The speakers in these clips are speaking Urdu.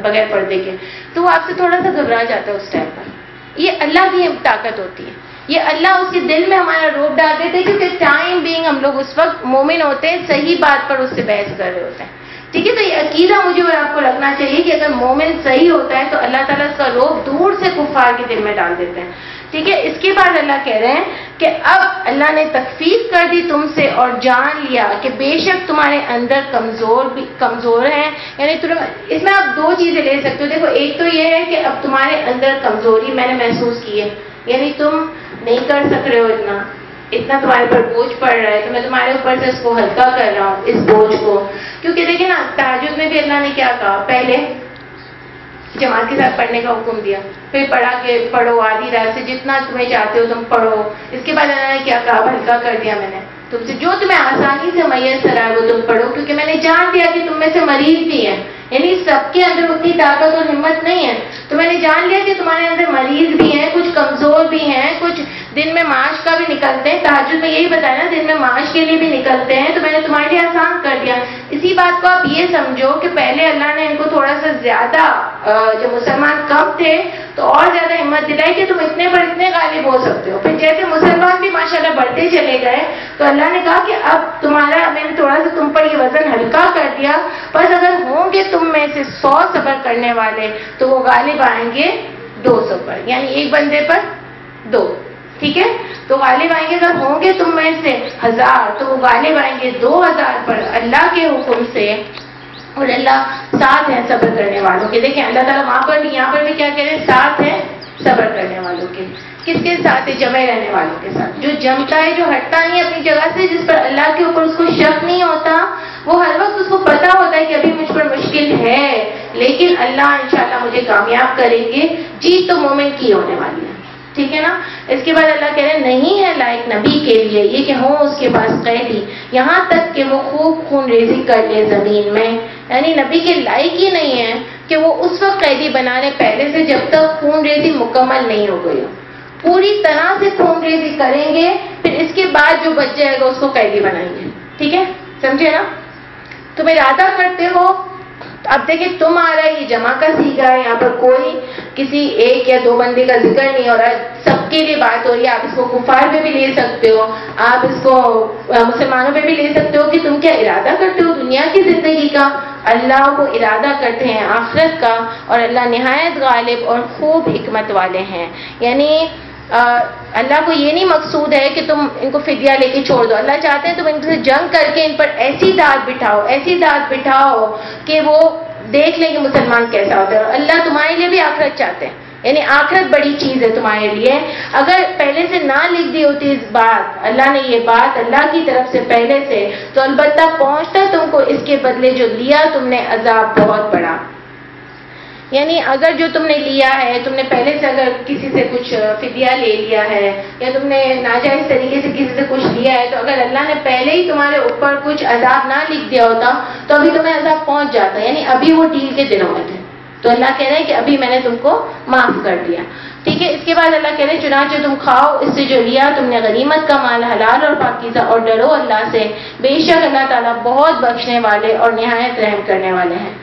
بغیر پردے کے، تو وہ آپ سے تھوڑا سا گھبرا جاتا ہے اس ٹائم پر. یہ اللہ کی طاقت ہوتی ہے. یہ اللہ اس کے دل میں ہمارا روب ڈال دیتے ہیں، کیونکہ ٹائم بینگ ہم لوگ اس وقت مومن ہوتے ہیں، صحیح بات پر اس سے بحث کر رہے ہوتے ہیں. ٹھیک ہے، تو یہ عقیدہ مجھے اور آپ کو رکھنا چاہیے کہ اگر مومن صحیح ہوتا ہے تو اللہ تعالیٰ اس کا روب دور سے کفار کے دل میں ڈال دیتے ہیں. ٹھیک ہے، اس کے بعد اللہ کہہ رہے ہیں کہ اب اللہ نے تخفیف کر دی تم سے اور جان لیا کہ بے شک تمہارے اندر کمزور ہیں. یعنی اس میں آپ دو چیزیں لے سکتے ہو. دیکھو، ایک تو یہ ہے کہ اب تمہارے اندر کمزوری میں نے محسوس کی ہے، یعنی تم نہیں کر سک رہے ہو اتنا تمہارے پر بوجھ پڑ رہا ہے، تو میں تمہارے اوپر سے اس کو ہلکا کر رہا ہوں، اس بوجھ کو. کیونکہ دیکھیں نا، تہجد میں بھی اللہ نے کیا کہا، پہلے جماعت کے ساتھ پڑھنے کا حکم دیا، پھر پڑھو آدھی رات سے جتنا تمہیں چاہتے ہو تم پڑھو. اس کے بعد اللہ نے کیا کہا، ہلکا کر دیا میں نے تم سے، جو تمہیں آسانی سے میسر ہے وہ تم پڑھو، کیونکہ میں نے جان دیا کہ تم میں سے مریض بھی ہیں. یعنی سب کے اندر اتنی طاقت اور ہمت نہیں ہے، تو میں نے جان لیا کہ تمہارے اندر مریض بھی ہیں، کچھ کمزور بھی ہیں، کچھ دن میں معاش کا بھی نکلتے ہیں. تہجد میں یہی بتایا نا، دن میں معاش کے لیے بھی نکلتے ہیں، تو میں نے تمہارے لیے آسان کر دیا. اسی بات کو آپ یہ سمجھو کہ پہلے اللہ نے ان کو تھوڑا سا زیادہ، جب مسلمان کم تھے تو اور زیادہ ہمت دلائی کہ تم اتنے پر اتنے غالب ہو سکتے ہو. پھر جیسے مسلمان بھی ماشاءاللہ بڑھتے چلے گئے تو اللہ نے کہا کہ اب تمہارا، میں نے تھوڑا سا تم پر یہ وزن ہلکا کر دیا، بس اگر ہوں گے تم میں سے 100 صبر کرنے والے تو وہ غالب آئیں گے 200 پر، یعنی ایک بندے پر 2. ٹھیک ہے، تو غالب آئیں گے. اگر ہوں گے تم میں سے 1000 تو وہ غالب آئیں گے 2000 پر اللہ کے حکم سے. اور اللہ ساتھ ہے صبر کرنے والوں کے. دیکھیں اللہ تعالیٰ وہاں پر بھی یہاں پر بھی کیا کہہ رہے ہیں، ساتھ ہے صبر کرنے والوں کے. کس کے ساتھ ہے، جمے رہنے والوں کے ساتھ. جو جمتا ہے، جو ہٹتا نہیں اپنی جگہ سے، جس پر اللہ کے اوپر اس کو شک نہیں ہوتا، وہ ہر وقت اس کو پتا ہوتا ہے کہ ابھی مجھ پر مشکل ہے لیکن اللہ انشاءاللہ مجھے کامیاب کریں گے. جیت تو مومن کی ہونے والی ہے. ٹھیک ہے نا. اس کے بعد اللہ کہہ رہے ہیں نہیں ہے لائق نبی کے لیے یہ کہ ہوں اس کے پاس قیدی، یہاں تک کہ وہ خوب خون ریزی کر لے زمین میں. یعنی نبی کے لائق ہی نہیں ہے کہ وہ اس وقت قیدی بنا لے پہلے سے جب تک خون ریزی مکمل نہیں ہو گئی ہو. پوری طرح سے خون ریزی کریں گے، پھر اس کے بعد جو بچ جائے گا اس کو قیدی بنائیں گے. ٹھیک ہے، سمجھے نا. تم ارادہ کرتے ہو، اب دیکھیں تم آ رہا ہے، یہ جمع کا سیکھا ہے، یہاں پر کوئی کسی ایک یا دو بندے کا ذکر نہیں ہو رہا ہے، سب کے لیے بات ہو رہی ہے. آپ اس کو کفار پہ بھی لے سکتے ہو، آپ اس کو مسلمانوں پہ بھی لے سکتے ہو کہ تم کیا ارادہ کرتے ہو دنیا کی زندگی کا. اللہ کو ارادہ کرتے ہیں آخرت کا، اور اللہ نہایت غالب اور خوب حکمت والے ہیں. یعنی اللہ کو یہ نہیں مقصود ہے کہ تم ان کو فدیہ لے کے چھوڑ دو. اللہ چاہتے ہیں تم ان سے جنگ کر کے ان پر ایسی داد بٹھاؤ، ایسی داد بٹھاؤ کہ وہ دیکھ لیں کہ مسلمان کیسا ہوتا ہے. اور اللہ تمہارے لیے بھی آخرت چاہتے ہیں، یعنی آخرت بڑی چیز ہے تمہارے لیے. اگر پہلے سے نہ لکھ دی ہوتی اس بات، اللہ نے یہ بات اللہ کی طرف سے پہلے سے، تو البتہ پہنچتا تم کو اس کے بدلے جو لیا تم نے عذاب بہت بڑا. یعنی اگر جو تم نے لیا ہے، تم نے پہلے سے اگر کسی سے کچھ فدیہ لے لیا ہے یا تم نے ناجائز طریقے سے کسی سے کچھ لیا ہے، تو اگر اللہ نے پہلے ہی تمہارے اوپر کچھ عذاب نہ لکھ دیا ہوتا تو ابھی تمہیں عذاب پہنچ جاتا. یعنی ابھی وہ ڈیل کے دنوں میں تھے. تو اللہ کہہ رہے ہیں کہ ابھی میں نے تم کو معاف کر دیا. ٹھیک ہے، اس کے بعد اللہ کہہ رہے ہیں چنانچہ تم کھاؤ اس سے جو لیا تم نے غنیمت کا مال حلال اور پاکیزہ، اور ڈرو اللہ سے، بے شک اللہ تعالیٰ بہت بخشنے والے اور نہایت رحم کرنے والے ہیں.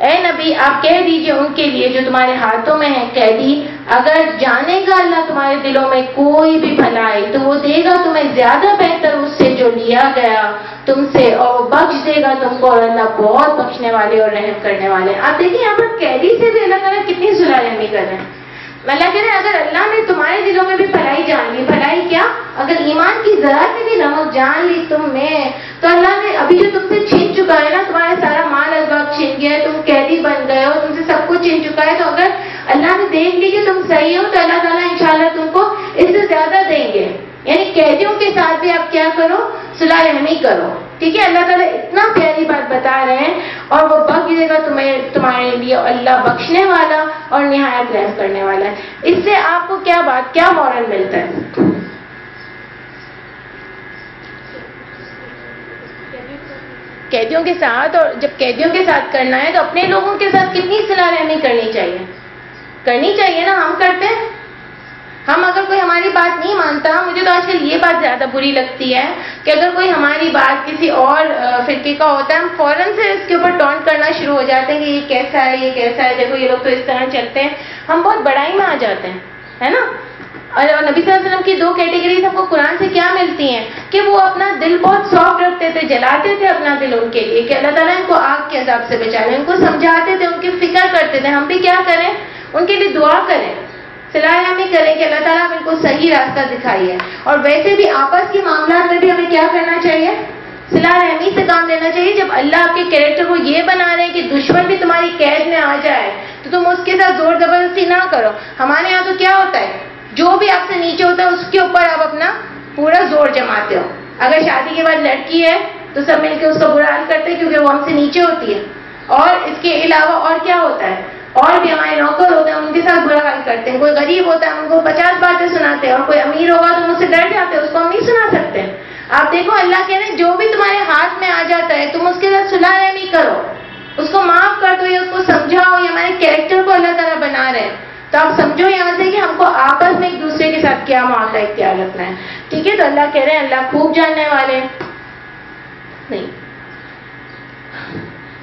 اے نبی آپ کہہ دیجئے ان کے لیے جو تمہارے ہاتھوں میں ہے قیدی، اگر جانے گا اللہ تمہارے دلوں میں کوئی بھی بھلائی تو وہ دے گا تمہیں زیادہ بہتر اس سے جو لیا گیا تم سے، اور وہ بخش دے گا تم کو، اور اللہ بہت بخشنے والے اور رحم کرنے والے. آپ دیکھیں یہاں پر قیدی سے بھی اللہ تعالیٰ کتنی صلح رحمی کر رہے ہیں. اللہ کہہ رہے ہیں اگر اللہ نے تمہارے دلوں میں بھی بھلائی جان لی، بھلائی کیا، اگر ایمان کی ذرا سے بھی نمک جان لی تم میں، تو اللہ نے ابھی جو تم سے چھین چکا ہے نا، تمہارا سارا مال اسباب چھین گیا ہے، تم قیدی بن گئے ہو، تم سے سب کچھ چھین چکا ہے، تو اگر اللہ نے دیکھ لی کہ تم صحیح ہو تو اللہ تعالیٰ انشاءاللہ تم کو اس سے زیادہ دیں گے. یعنی قیدیوں کے ساتھ بھی آپ کیا کرو، صلح رحمی کرو. ٹھیک ہے، اللہ تعالیٰ اتنا پیاری بات بتا رہے ہیں، اور وہ بخش دے گا تمہارے لیے، اللہ بخشنے والا اور نہایت رحم کرنے والا ہے. اس سے آپ کو کیا بات، کیا مورل ملتا ہے؟ قیدیوں کے ساتھ، اور جب قیدیوں کے ساتھ کرنا ہے تو اپنے لوگوں کے ساتھ کتنی صلح رحمی کرنی چاہیے نا. ہم کرتے ہیں ہم اگر کوئی ہماری بات نہیں مانتا، مجھے تو آج کل یہ بات زیادہ بری لگتی ہے کہ اگر کوئی ہماری بات کسی اور فرقے کا ہوتا ہے، ہم فوراً سے اس کے اوپر ٹونٹ کرنا شروع ہو جاتے ہیں کہ یہ کیسا ہے، یہ کیسا ہے، دیکھو یہ لوگ تو اس طرح چلتے ہیں. ہم بہت بڑائی میں آ جاتے ہیں، ہے نا. اور نبی صلی اللہ علیہ وسلم کی 2 کیٹیگریز ہم کو قرآن سے کیا ملتی ہیں کہ وہ اپنا دل بہت سافٹ رکھتے تھے، جلاتے تھے اپنا دل ان کے لیے کہ اللہ تعالیٰ ان کو آگ کے عذاب سے بچا لے، ان کو سمجھاتے تھے، ان کی فکر کرتے تھے. ہم بھی کیا کریں؟ ان کے لیے دعا کریں، صلاح رحمی کریں کہ اللہ تعالیٰ ان کو صحیح راستہ دکھائیے. اور ویسے بھی آپس کے معاملات میں بھی ہمیں کیا کرنا چاہیے؟ صلاح رحمی سے کام لینا چاہیے. جب اللہ آپ کے کیریکٹر کو یہ بنا رہے ہیں کہ دشمن بھی تمہاری قید میں آ جائے تو تم اس کے ساتھ زور زبردستی نہ کرو. ہمارے یہاں تو کیا ہوتا ہے، جو بھی آپ سے نیچے ہوتا ہے اس کے اوپر آپ اپنا پورا زور جماتے ہو. اگر شادی کے بعد لڑکی ہے تو سب مل کے اس کا برا حال کرتے ہیں کیونکہ وہ ہم سے نیچے ہوتی ہے. اور اس کے علاوہ اور کیا ہوتا ہے، اور بھی ہمارے نوکر ہوتے ہیں ان کے ساتھ برا حال کرتے ہیں. کوئی غریب ہوتا ہے ان کو 50 باتیں سناتے ہیں، اور کوئی امیر ہوگا تو مجھ سے ڈر جاتے ہیں، اس کو ہم نہیں سنا سکتے. آپ دیکھو اللہ کہہ رہے ہیں جو بھی تمہارے ہاتھ میں آ جاتا ہے تم اس کے ساتھ صلح رحمی کرو، اس کو معاف کر دو، یا اس کو سمجھاؤ. یہ ہمارے کیریکٹر کو اللہ تعالیٰ بنا رہے ہیں. تو آپ سمجھو یہاں سے کہ ہم کو آپس میں ایک دوسرے کے ساتھ کیا معاملہ اختیار رکھنا ہے. ٹھیک ہے، تو اللہ کہہ رہے ہیں اللہ خوب جاننے والے نہیں.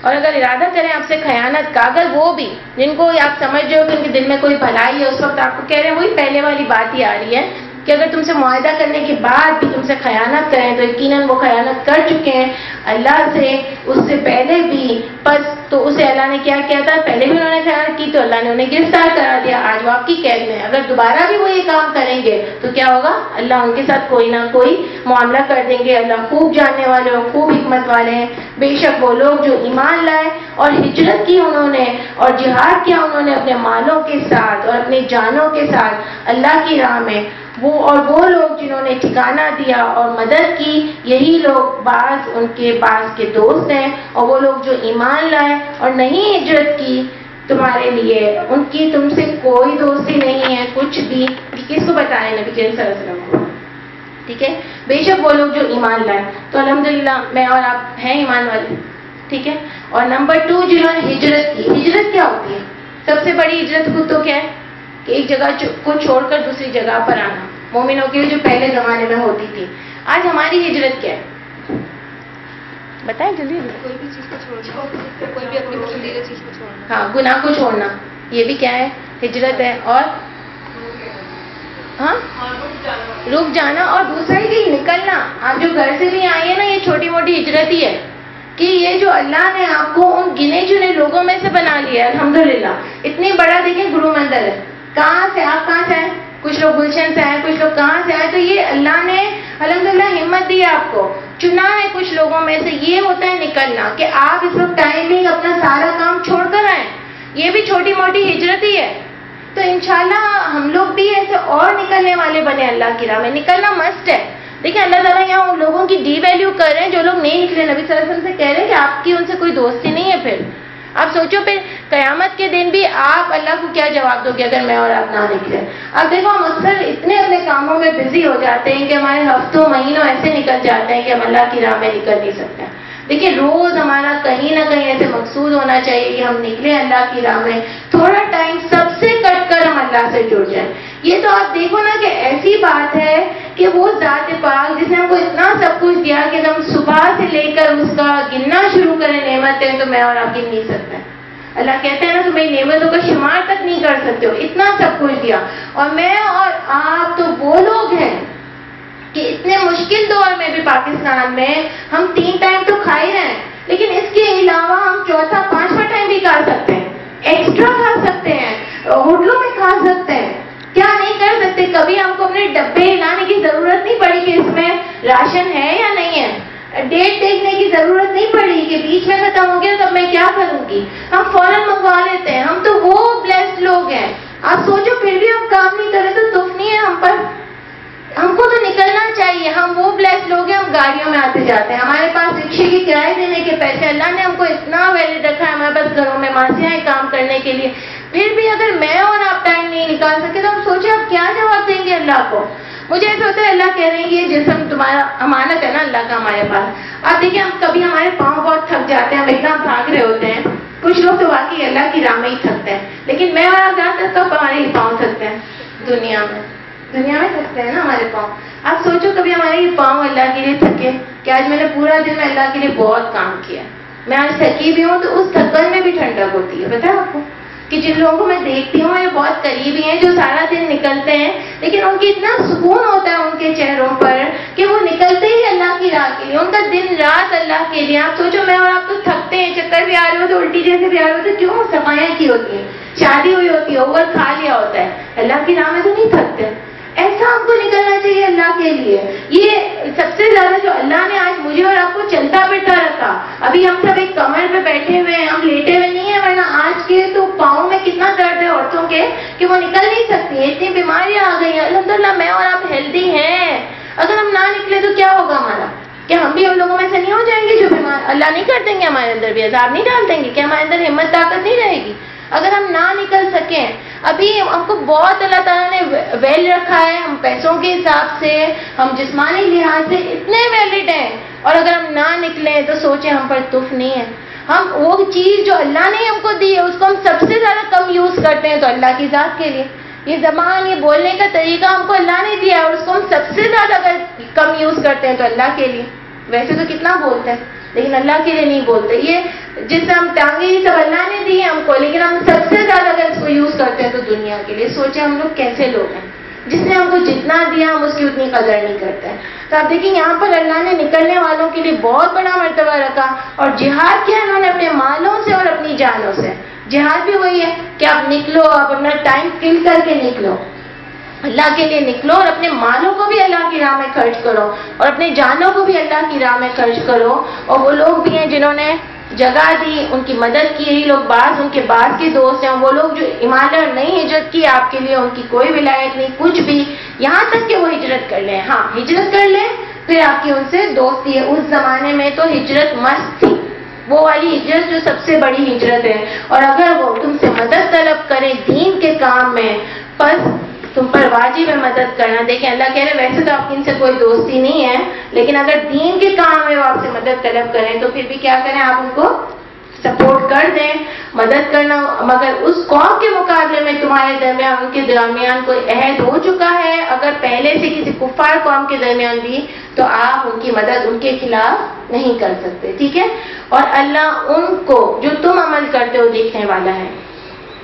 اور اگر ارادہ کریں آپ سے خیانت کا، اگر وہ بھی جن کو آپ سمجھ رہے ہو کہ ان کے دل میں کوئی بھلائی ہے، اس وقت آپ کو کہہ رہے ہیں وہی پہلے والی بات ہی آ رہی ہے کہ اگر تم سے معاہدہ کرنے کے بعد بھی تم سے خیانت کریں تو یقیناً وہ خیانت کر چکے ہیں اللہ سے، اس سے پہلے بھی. بس تو اسے اللہ نے کیا کیا تھا، پہلے بھی انہوں نے خیانت کی تو اللہ نے انہیں گرفتار کرا دیا، آج وہ آپ کی قید میں. اگر دوبارہ بھی وہ یہ کام کریں گے تو کیا ہوگا، اللہ ان کے ساتھ کوئی نہ کوئی معاملہ کر دیں گے. اللہ خوب جاننے والے اور خوب حکمت والے ہیں. بے شک وہ لوگ جو ایمان لائے اور ہجرت کی انہوں نے اور جہاد کیا انہوں نے اپنے مالوں کے ساتھ اور اپنے جانوں کے ساتھ اللہ کی راہ میں، وہ لوگ جنہوں نے ٹھکانہ دیا اور مدد کی، یہی لوگ بعض ان کے بعض کے دوست ہیں. اور وہ لوگ جو ایمان لائے اور نہیں ہجرت کی تمہارے لیے، ان کی تم سے کوئی دوستی نہیں ہے کچھ بھی. کس کو بتائیں؟ نبی کریم صلی اللہ علیہ وسلم کو. ٹھیک ہے، بے شک وہ لوگ جو ایمان لائے. تو الحمدللہ میں اور آپ ہیں ایمان والے. ٹھیک ہے. اور نمبر 2 جنہوں نے ہجرت کی. ہجرت کیا ہوتی ہے؟ سب سے بڑی ہجرت خود تو کیا ہے کہ ایک جگہ کو چھوڑ کر دوسری جگہ پر آنا. مومنوں کی جو پہلے زمانے میں ہوتی تھی. آج ہماری ہجرت کیا ہے بتائیں جلدی. کوئی بھی چیز کو چھوڑنا، کوئی بھی اپنی پسندیدہ چیز کو چھوڑنا. ہاں، گناہ کو چھوڑنا، یہ بھی کیا ہے؟ ہجرت ہے. اور ہاں رک جانا. اور دوسرا ہی نکلنا. آپ جو گھر سے بھی آئی ہیں نا، یہ چھوٹی موٹی ہجرت ہی ہے کہ یہ جو اللہ نے آپ کو ان گنے چنے لوگوں میں سے بنا لیا ہے. الحمدللہ اتنی بڑا دیکھیں گرو مندر ہے. کہاں سے آپ کہاں سے آئے؟ کچھ لوگ گلشن سے آئے، کچھ لوگ کہاں سے آئے. تو یہ اللہ نے الحمدللہ ہمت دی آپ کو، چنا ہے کچھ لوگوں میں سے. یہ ہوتا ہے نکلنا کہ آپ اس وقت ٹائمنگ اپنا سارا کام چھوڑ کر آئیں. یہ بھی چھوٹی موٹی ہجرت ہی ہے. تو انشاءاللہ ہم لوگ بھی ایسے اور نکلنے والے بنے اللہ کی راہ میں. نکلنا مسٹ ہے. دیکھیں اللہ تعالیٰ یہاں ان لوگوں کی ڈی ویلیو کر رہے ہیں جو لوگ نہیں نکلے. نبی صلی اللہ علیہ وسلم سے کہہ رہے ہیں کہ آپ کی ان سے کوئی دوستی نہیں ہے. پھر آپ سوچو پھر قیامت کے دن بھی آپ اللہ کو کیا جواب دو گے اگر میں اور آپ نہ نکلے. اب دیکھو ہم اکثر اتنے اپنے کاموں میں بزی ہو جاتے ہیں کہ ہمارے ہفتوں مہینوں ایسے نکل جاتے ہیں کہ ہم اللہ کی راہ میں نکل نہیں سکتے. دیکھیے روز ہمارا کہیں نہ کہیں ایسے مقصود ہونا چاہیے کہ ہم نکلیں اللہ کی راہ میں. تھوڑا ٹائم سب سے کٹ کر ہم اللہ سے جڑ جائیں. یہ تو آپ دیکھو نا کہ ایسی بات ہے کہ وہ ذات پاک جس نے ہم کو اتنا سب کچھ دیا کہ اگر ہم صبح سے لے کر اس کا گننا شروع کریں نعمتیں تو میں اور آپ گن نہیں سکتے. اللہ کہتا ہے نا تم میری نعمتوں کا شمار تک نہیں کر سکتے ہو، اتنا سب کچھ دیا. اور میں اور آپ تو وہ لوگ ہیں کہ اتنے مشکل دور میں بھی پاکستان میں ہم 3 ٹائم تو کھا ہی رہے ہیں، لیکن اس کے علاوہ ہم چوتھا 5واں ٹائم بھی کھا سکتے ہیں، ایکسٹرا کھا سکتے ہیں، ہوٹلوں میں کھا سکتے ہیں. کیا نہیں کر سکتے؟ کبھی ہم کو اپنے ڈبے ہلانے کی ضرورت نہیں پڑی کہ اس میں راشن ہے یا نہیں ہے. ڈیٹ دیکھنے کی ضرورت نہیں پڑی کہ بیچ میں ختم ہو گیا تب میں کیا کروں گی. ہم فوراً منگوا لیتے ہیں. ہم تو وہ بلیسڈ لوگ ہیں. آپ سوچو پھر بھی ہم کام نہیں کریں تو دکھ نہیں ہے ہم پر. ہم کو تو نکلنا چاہیے. ہم وہ بلیسڈ لوگ ہیں، ہم گاڑیوں میں آتے جاتے ہیں، ہمارے پاس رکشے کی کرائے دینے کے پیسے. اللہ نے ہم کو اتنا ویلڈ رکھا ہے، ہمارے پاس گھروں میں ماسیاں ہیں کام کرنے کے لیے. پھر بھی اگر میں اور آپ ٹائم نہیں نکال سکے تو ہم سوچیں آپ کیا جواب دیں گے اللہ کو. مجھے ایسا ہوتا ہے اللہ کہہ رہے ہیں یہ جسم تمہارا امانت ہے نا اللہ کا ہمارے پاس. آپ دیکھیں ہم کبھی ہمارے پاؤں بہت تھک جاتے ہیں، ہم اتنا بھاگ رہے ہوتے ہیں. کچھ لوگ تو واقعی اللہ کی راہ میں ہی تھکتے ہیں، لیکن میں اور آپ جانتے ہیں کب ہمارے ہی پاؤں تھکتے ہیں دنیا میں. دنیا میں تھکتے ہیں نا ہمارے پاؤں. آپ سوچو کبھی ہمارے یہ پاؤں اللہ کے لیے تھکے کہ آج میں نے پورا دن میں اللہ کے لیے بہت کام کیا, میں آج تھکی بھی ہوں, تو اس تھکن میں بھی ٹھنڈک ہوتی ہے. پتہ ہے آپ کو کہ جن لوگوں کو میں دیکھتی ہوں یہ بہت قریبی ہیں, جو سارا دن نکلتے ہیں, لیکن ان کی اتنا سکون ہوتا ہے ان کے چہروں پر کہ وہ نکلتے ہی اللہ کی راہ کے لیے, ان کا دن رات اللہ کے لیے. آپ سوچو میں اور آپ تو تھکتے ہیں, چکر بھی آ رہے ہو تو الٹی جیسے بھی آ رہے ہو, تو کیوں صفائیاں کی ہوتی ہیں, شادی ہوئی ہوتی ہے, اوور کھا لیا ہوتا ہے, اللہ کی راہ میں تو نہیں تھکتے. ایسا ہم کو نکلنا چاہیے اللہ کے لیے. یہ سب سے زیادہ جو اللہ نے آج مجھے اور آپ کو چلتا پھرتا رکھا. ابھی ہم سب ایک کمر پہ بیٹھے ہوئے ہیں, ہم لیٹے ہوئے نہیں ہیں, ورنہ آج کے تو پاؤں میں کتنا درد ہے عورتوں کے کہ وہ نکل نہیں سکتی ہیں, اتنی بیماریاں آ گئی ہیں. الحمدللہ میں اور آپ ہیلدی ہیں. اگر ہم نہ نکلے تو کیا ہوگا ہمارا؟ کیا ہم بھی ان لوگوں میں سے نہیں ہو جائیں گے جو بیمار؟ اللہ نہیں کر دیں گے ہمارے اندر بھی عذاب نہیں ڈال دیں گے؟ کہ ہمارے اندر ہمت طاقت نہیں رہے گی اگر ہم نہ نکل سکیں؟ ابھی ہم کو بہت اللہ تعالیٰ نے ویل رکھا ہے, ہم پیسوں کے حساب سے, ہم جسمانی لحاظ سے اتنے ویلڈ ہیں, اور اگر ہم نہ نکلیں تو سوچیں ہم پر تف نہیں ہے. ہم وہ چیز جو اللہ نے ہم کو دی ہے اس کو ہم سب سے زیادہ کم یوز کرتے ہیں تو اللہ کی ذات کے لیے. یہ زبان, یہ بولنے کا طریقہ ہم کو اللہ نے دیا ہے, اور اس کو ہم سب سے زیادہ اگر کم یوز کرتے ہیں تو اللہ کے لیے. ویسے تو کتنا بولتے ہیں لیکن اللہ کے لیے نہیں بولتے. یہ جس سے ہم ٹانگیں یہ سب اللہ نے دی ہے ہم کو, لیکن ہم سب سے زیادہ اگر اس کو یوز کرتے ہیں تو دنیا کے لیے. سوچیں ہم لوگ کیسے لوگ ہیں, جس نے ہم کو جتنا دیا ہم اس کی اتنی قدر نہیں کرتے ہیں. تو آپ دیکھیں یہاں پر اللہ نے نکلنے والوں کے لیے بہت بڑا مرتبہ رکھا, اور جہاد کیا انہوں نے اپنے مالوں سے اور اپنی جانوں سے. جہاد بھی وہی ہے کہ آپ نکلو, آپ اپنا ٹائم کل کر کے نکلو, اللہ کے لیے نکلو, اور اپنے مالوں کو بھی اللہ کی راہ میں خرچ کرو, اور اپنے جانوں کو بھی اللہ کی راہ میں خرچ کرو. اور وہ لوگ بھی ہیں جنہوں نے جگہ دی, ان کی مدد کی. یہی لوگ بعض ان کے بعض کے دوست ہیں, وہ لوگ جو ایمان لائے اور نہیں ہجرت کی آپ کے لیے, ان کی کوئی ولایت نہیں کچھ بھی, یہاں تک کہ وہ ہجرت کر لیں. ہاں ہجرت کر لیں پھر آپ کی ان سے دوستی ہے. اس زمانے میں تو ہجرت مست تھی, وہ والی ہجرت جو سب سے بڑی ہجرت ہے. اور اگر وہ تم سے مدد طلب کریں دین کے کام میں, بس تم پر واجب ہے مدد کرنا. دیکھیں اللہ کہہ رہے ویسے تو آپ کی ان سے کوئی دوستی نہیں ہے, لیکن اگر دین کے کام میں وہ آپ سے مدد طلب کریں تو پھر بھی کیا کریں, آپ ان کو سپورٹ کر دیں, مدد کرنا. مگر اس قوم کے مقابلے میں تمہارے درمیان ان کے درمیان کوئی عہد ہو چکا ہے اگر پہلے سے کسی کفار قوم کے درمیان بھی, تو آپ ان کی مدد ان کے خلاف نہیں کر سکتے. ٹھیک ہے. اور اللہ ان کو جو تم عمل کرتے ہو دیکھنے والا ہے.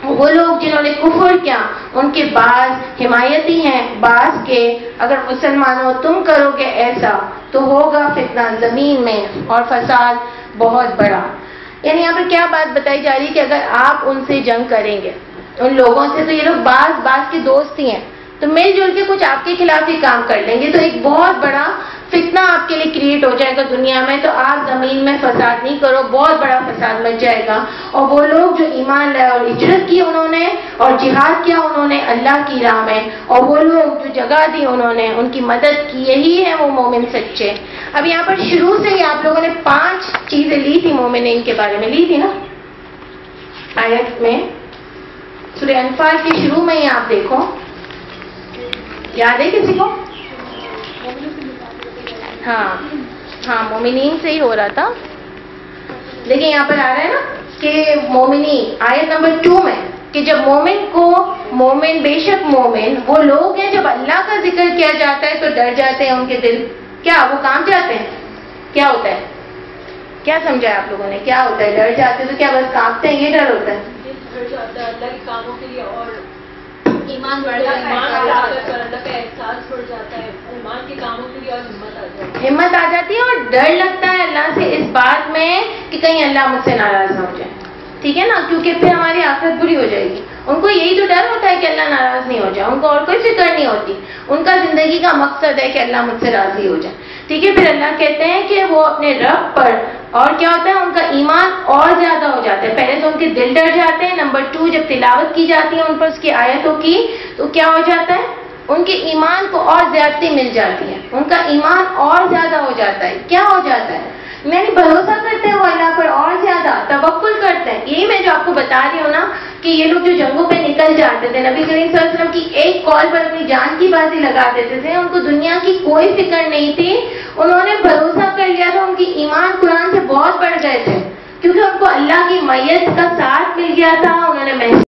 وہ لوگ جنہوں نے کفر کیا ان کے بعض حمایتی ہیں بعض کے, اگر مسلمانوں تم کرو گے ایسا تو ہوگا فتنہ زمین میں اور فساد بہت بڑا. یعنی یہاں پر کیا بات بتائی جا رہی ہے کہ اگر آپ ان سے جنگ کریں گے ان لوگوں سے, تو یہ لوگ بعض کے دوست ہی ہیں, تو مل جل کے کچھ آپ کے خلاف ہی کام کر لیں گے, تو ایک بہت بڑا فتنہ آپ کے لیے کریٹ ہو جائے گا دنیا میں. تو آپ زمین میں فساد نہیں کرو, بہت بڑا فساد مچ جائے گا. اور وہ لوگ جو ایمان لائے اور ہجرت کی انہوں نے اور جہاد کیا انہوں نے اللہ کی راہ میں, اور وہ لوگ جو جگہ دی انہوں نے ان کی مدد کی, یہی ہے وہ مومن سچے. اب یہاں پر شروع سے ہی آپ لوگوں نے 5 چیزیں لی تھی مومنین کے بارے میں, لی تھی نا آیت میں, سورہ انفال کی شروع میں ہی آپ دیکھو, یاد ہے کسی کو؟ ہاں مومنین سے ہی ہو رہا تھا. دیکھیں یہاں پر آ رہا ہے نا کہ مومنین آیت نمبر 2 میں, کہ جب مومن کو مومن بے شک مومن وہ لوگ ہیں جب اللہ کا ذکر کیا جاتا ہے تو ڈر جاتے ہیں ان کے دل. کیا وہ کام جاتے ہیں؟ کیا ہوتا ہے؟ کیا سمجھا ہے آپ لوگوں نے؟ کیا ہوتا ہے ڈر جاتے ہیں؟ تو کیا بس کانپتے ہیں, یہ ڈر ہوتا ہے؟ ڈر جاتا ہے اللہ کے کاموں کے لیے, اور ایمان بڑھ جاتا ہے, اللہ کا احساس بڑھ جاتا ہے, ایمان کے کاموں کے لیے اور ہمت آ جاتی ہے, اور ڈر لگتا ہے اللہ سے اس بات میں کہ کہیں اللہ مجھ سے ناراض نہ ہو جائے. ٹھیک ہے نا, کیونکہ پھر ہماری آخرت بری ہو جائے گی. ان کو یہی تو ڈر ہوتا ہے کہ اللہ ناراض نہیں ہو جائے, ان کو اور کوئی فکر نہیں ہوتی. ان کا زندگی کا مقصد ہے کہ اللہ مجھ سے راضی ہو جائے. ٹھیک ہے. پھر اللہ کہتے ہیں کہ وہ اپنے رب پر, اور کیا ہوتا ہے ان کا ایمان اور زیادہ ہو جاتا ہے. پہلے تو ان کے دل ڈر جاتے ہیں, نمبر 2 جب تلاوت کی جاتی ہے ان پر اس کی آیتوں کی, تو کیا ہو جاتا ہے ان کے ایمان کو اور زیادتی مل جاتی ہے, ان کا ایمان اور زیادہ ہو جاتا ہے. کیا ہو جاتا ہے؟ یعنی بھروسہ کرتے ہیں وہ اللہ پر اور زیادہ توکل کرتے ہیں. یہی میں جو آپ کو بتا رہی ہوں نا کہ یہ لوگ جو جنگوں پہ نکل جاتے تھے, نبی کریم صلی اللہ علیہ وسلم کی ایک کال پر اپنی جان کی بازی لگا دیتے تھے, ان کو دنیا کی کوئی فکر نہیں تھی. انہوں نے بھروسہ کر لیا تھا, ان کی ایمان قرآن سے بہت بڑھ گئے تھے, کیونکہ ان کو اللہ کی میت کا ساتھ مل گیا تھا. انہوں نے محسوس